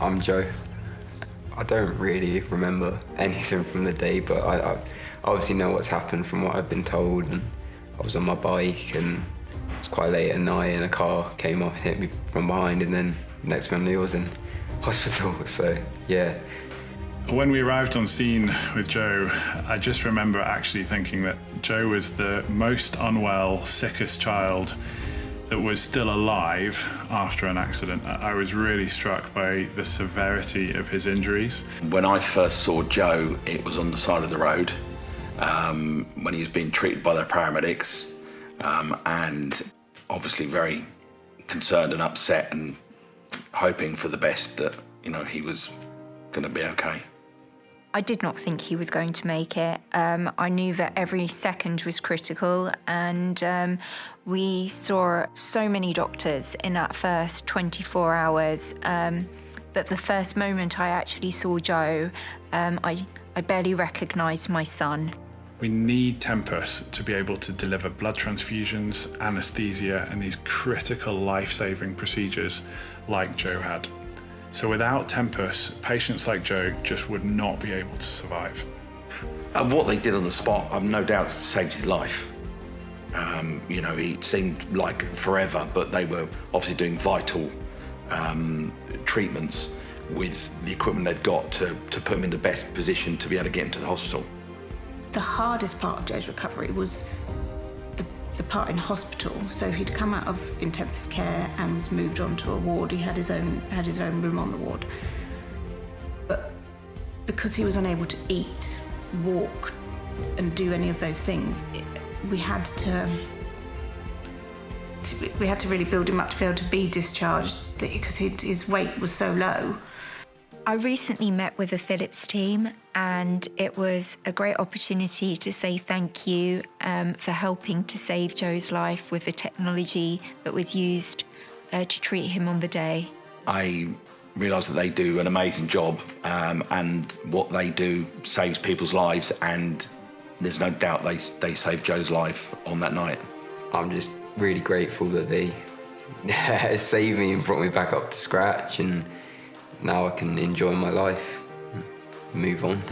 I'm Joe. I don't really remember anything from the day, but I obviously know what's happened from what I've been told. And I was on my bike and it was quite late at night and a car came up and hit me from behind, and then next thing I knew I was in hospital, so yeah. When we arrived on scene with Joe, I just remember actually thinking that Joe was the most unwell, sickest child that was still alive after an accident. I was really struck by the severity of his injuries. When I first saw Joe, it was on the side of the road when he was being treated by the paramedics, and obviously very concerned and upset and hoping for the best that, you know, he was going to be okay. I did not think he was going to make it. I knew that every second was critical, and we saw so many doctors in that first 24 hours. But the first moment I actually saw Joe, I barely recognised my son. We need Tempus to be able to deliver blood transfusions, anaesthesia, and these critical life-saving procedures like Joe had. So without Tempus, patients like Joe just would not be able to survive. And what they did on the spot, I've no doubt saved his life. You know, it seemed like forever, but they were obviously doing vital treatments with the equipment they've got to put him in the best position to be able to get him to the hospital. The hardest part of Joe's recovery was the part in hospital. So he'd come out of intensive care and was moved on to a ward. He had his own room on the ward. But because he was unable to eat, walk, and do any of those things, we had to really build him up to be able to be discharged because his weight was so low. I recently met with the Philips team, and it was a great opportunity to say thank you for helping to save Joe's life with the technology that was used to treat him on the day. I realise that they do an amazing job, and what they do saves people's lives, and there's no doubt they saved Joe's life on that night. I'm just really grateful that they saved me and brought me back up to scratch, and now I can enjoy my life and move on.